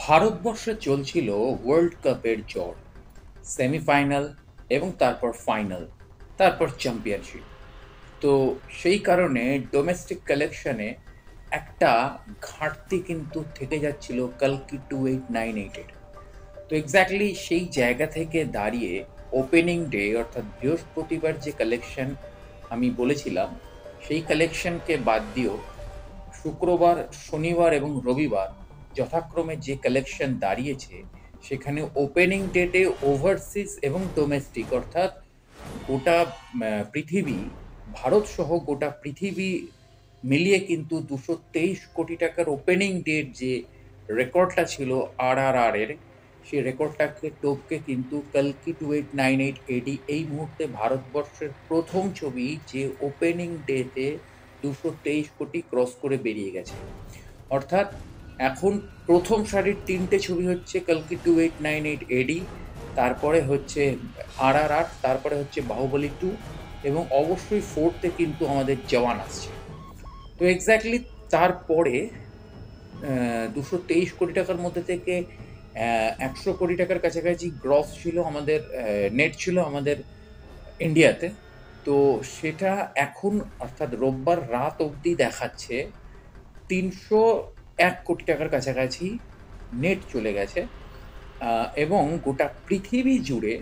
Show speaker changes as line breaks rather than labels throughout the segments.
ভারতবর্ষে চলছিল ওয়ার্ল্ড কাপের জ্বর। সেমিফাইনাল এবং তারপর ফাইনাল, তারপর চ্যাম্পিয়নশিপ। তো সেই কারণে ডোমেস্টিক কালেকশনে একটা ঘাটতি কিন্তু থেকে যাচ্ছিল কালকি 2898-এর। তো এক্স্যাক্টলি সেই জায়গা থেকে দাঁড়িয়ে ওপেনিং ডে অর্থাৎ বৃহস্পতিবার যে কালেকশন আমি বলেছিলাম, সেই কালেকশনকে বাদ দিয়েও শুক্রবার, শনিবার এবং রবিবার যথাক্রমে যে কালেকশন দাঁড়িয়েছে, সেখানে ওপেনিং ডেটে ওভারসিজ এবং ডোমেস্টিক অর্থাৎ গোটা পৃথিবী, ভারতসহ গোটা পৃথিবী মিলিয়ে কিন্তু 223 কোটি টাকার ওপেনিং ডেট যে রেকর্ডটা ছিল RRR এর, সেই রেকর্ডটাকে টপকে কিন্তু কালকি 2898 AD এই মুহূর্তে ভারতবর্ষের প্রথম ছবি যে ওপেনিং ডেতে 223 কোটি ক্রস করে বেরিয়ে গেছে। অর্থাৎ এখন প্রথম সারির তিনটে ছবি হচ্ছে কালকি 2898 AD, তারপরে হচ্ছে RRR, তারপরে হচ্ছে বাহুবলী 2, এবং অবশ্যই ফোর্থে কিন্তু আমাদের জওয়ান আসছে। তো এক্স্যাক্টলি তারপরে 223 কোটি টাকার মধ্যে থেকে 100 কোটি টাকার কাছাকাছি গ্রস ছিল আমাদের, নেট ছিল আমাদের ইন্ডিয়াতে। তো সেটা এখন অর্থাৎ রোববার রাত অবধি দেখাচ্ছে 301 কোটি টাকার কাছাকাছি নেট চলে গেছে। এবং গোটা পৃথিবী জুড়ে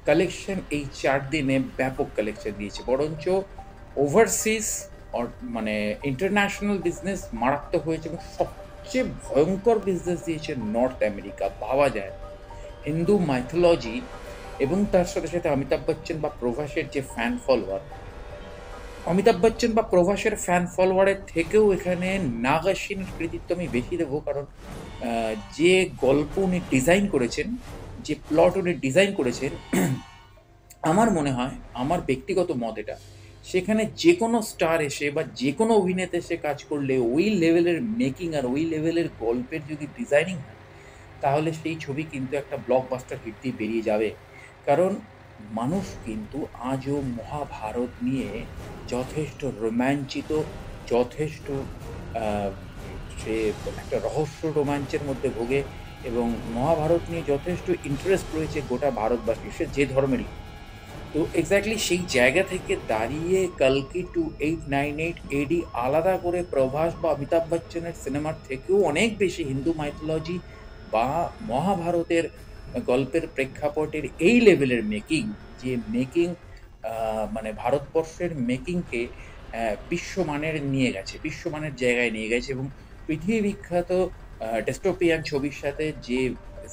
কালেকশন এই 4 দিনে ব্যাপক কালেকশন দিয়েছে, বরঞ্চ ওভারসিজ মানে ইন্টারন্যাশনাল বিজনেস মারাত্মক হয়েছে, এবং সবচেয়ে ভয়ঙ্কর বিজনেস দিয়েছে নর্থ আমেরিকা। ভাবা যায় হিন্দু মাইথোলজি এবং তার সাথে সাথে অমিতাভ বচ্চন বা প্রভাসের যে ফ্যান ফলোয়ার, অমিতাভ বচ্চন বা প্রভাসের ফ্যান ফলোয়ারের থেকেও এখানে নাগ অশ্বিনীর কৃতিত্ব আমি বেশি দেবো। কারণ যে গল্প উনি ডিজাইন করেছেন, যে প্লট উনি ডিজাইন করেছেন, আমার মনে হয়, আমার ব্যক্তিগত মত এটা, সেখানে যে কোনো স্টার এসে বা যে কোনো অভিনেতা এসে কাজ করলে ওই লেভেলের মেকিং আর ওই লেভেলের গল্পের যদি ডিজাইনিং হয়, তাহলে সেই ছবি কিন্তু একটা ব্লকবাস্টার হিট দিয়ে বেরিয়ে যাবে। কারণ মানুষ কিন্তু আজও মহাভারত নিয়ে যথেষ্ট রোমাঞ্চিত, যথেষ্ট আহ, সে একটা রহস্য রোমাঞ্চের মধ্যে ভোগে, এবং মহাভারত নিয়ে যথেষ্ট ইন্টারেস্ট রয়েছে গোটা ভারতবাসী, সে যে ধর্মেরই। তো এক্স্যাক্টলি সেই জায়গা থেকে দাঁড়িয়ে কালকি 2898 AD আলাদা করে প্রভাস বা অমিতাভ বচ্চনের সিনেমার থেকেও অনেক বেশি হিন্দু মাইথোলজি বা মহাভারতের গল্পের প্রেক্ষাপটের এই লেভেলের মেকিং, যে মেকিং মানে ভারতবর্ষের মেকিংকে বিশ্বমানের নিয়ে গেছে, বিশ্বমানের জায়গায় নিয়ে গেছে, এবং পৃথিবী বিখ্যাত ডেস্টোপিয়ান ছবির সাথে যে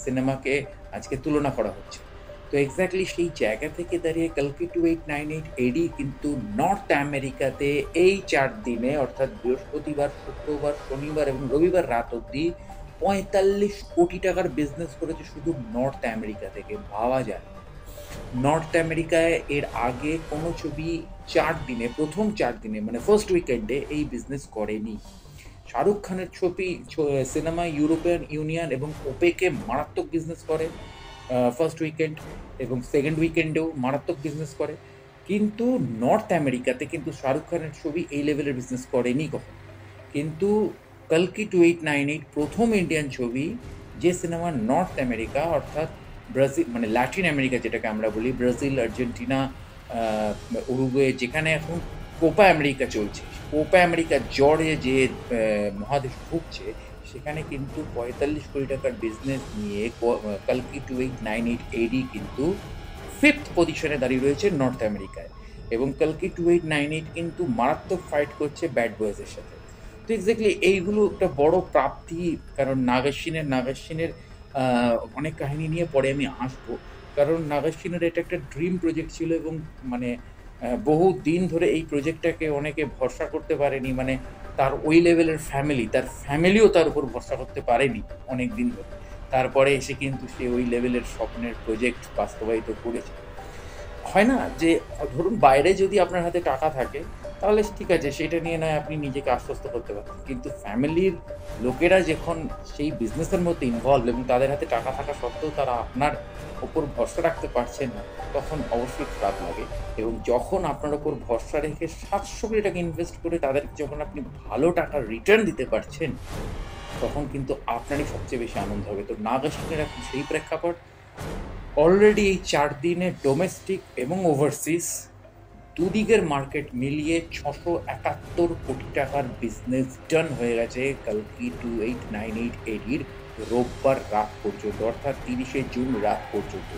সিনেমাকে আজকে তুলনা করা হচ্ছে। তো এক্স্যাক্টলি সেই জায়গা থেকে দাঁড়িয়ে কালকি 2898 AD কিন্তু নর্থ আমেরিকাতে এই 4 দিনে অর্থাৎ বৃহস্পতিবার, শুক্রবার, শনিবার এবং রবিবার রাত অবধি 45 কোটি টাকার বিজনেস করেছে শুধু নর্থ আমেরিকা থেকে। ভাবা যায় নর্থ আমেরিকায় এর আগে কোনো ছবি 4 দিনে, প্রথম 4 দিনে মানে ফার্স্ট উইকেন্ডে এই বিজনেস করেনি। শাহরুখ খানের ছবি, সিনেমা ইউরোপিয়ান ইউনিয়ন এবং ওপেকে মারাত্মক বিজনেস করে ফার্স্ট উইকেন্ড, এবং সেকেন্ড উইকেন্ডেও মারাত্মক বিজনেস করে। কিন্তু নর্থ আমেরিকাতে কিন্তু শাহরুখ খানের ছবি এই লেভেলের বিজনেস করেনি কখনো। কিন্তু কালকি 2898 প্রথম ইন্ডিয়ান ছবি, যে সিনেমা নর্থ আমেরিকা অর্থাৎ ব্রাজিল মানে ল্যাটিন আমেরিকা যেটাকে আমরা বলি, ব্রাজিল, আর্জেন্টিনা, উরুগুয়ে, যেখানে এখন কোপা আমেরিকা চলছে, কোপা আমেরিকা জ্বরে যে মহাদেশ ভুগছে, সেখানে কিন্তু 45 কোটি টাকার বিজনেস নিয়ে কালকি 2898 AD কিন্তু ফিফথ পজিশনে দাঁড়িয়ে রয়েছে নর্থ আমেরিকায়, এবং কালকি 2898 কিন্তু মারাত্মক ফাইট করছে ব্যাড বয়েজের সাথে। তো এক্স্যাক্টলি এইগুলো একটা বড় প্রাপ্তি। কারণ নাগাশ্বিনের অনেক কাহিনী নিয়ে পরে আমি আসবো। কারণ নাগাশ্বিনের এটা একটা ড্রিম প্রজেক্ট ছিল, এবং মানে বহু দিন ধরে এই প্রজেক্টটাকে অনেকে ভরসা করতে পারেনি, মানে তার ওই লেভেলের ফ্যামিলি, তার ফ্যামিলিও তার উপর ভরসা করতে পারেনি অনেক দিন ধরে। তারপরে এসে কিন্তু সে ওই লেভেলের স্বপ্নের প্রজেক্ট বাস্তবায়িত করেছে। হয় না যে ধরুন বাইরে যদি আপনার হাতে টাকা থাকে, তাহলে ঠিক আছে, সেটা নিয়ে নয় আপনি নিজেকে আশ্বস্ত করতে পারেন। কিন্তু ফ্যামিলির লোকেরা যখন সেই বিজনেসের মধ্যে ইনভলভ এবং তাদের হাতে টাকা থাকা সত্ত্বেও তারা আপনার ওপর ভরসা রাখতে পারছেন না, তখন অবশ্যই খারাপ লাগে। এবং যখন আপনার ওপর ভরসা রেখে 700 কোটি টাকা ইনভেস্ট করে তাদেরকে যখন আপনি ভালো টাকার রিটার্ন দিতে পারছেন, তখন কিন্তু আপনারই সবচেয়ে বেশি আনন্দ হবে। তো নাগা রাখুন সেই প্রেক্ষাপট। অলরেডি এই 4 দিনে ডোমেস্টিক এবং ওভারসিজ দুদিকের মার্কেট মিলিয়ে ৬৭১ কোটি টাকার বিজনেস ডান হয়ে গেছে কালকি 289880 রোববার রাত পর্যন্ত, অর্থাৎ ৩০শে জুন রাত পর্যন্ত।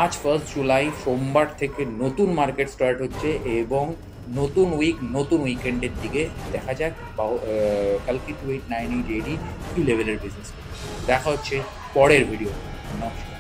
আজ 1 জুলাই সোমবার থেকে নতুন মার্কেট স্টার্ট হচ্ছে এবং নতুন উইক, নতুন উইকেন্ডের দিকে দেখা যাক কালকি 289880 কি লেভেলের বিজনেস। দেখা হচ্ছে পরের ভিডিও। নমস্কার।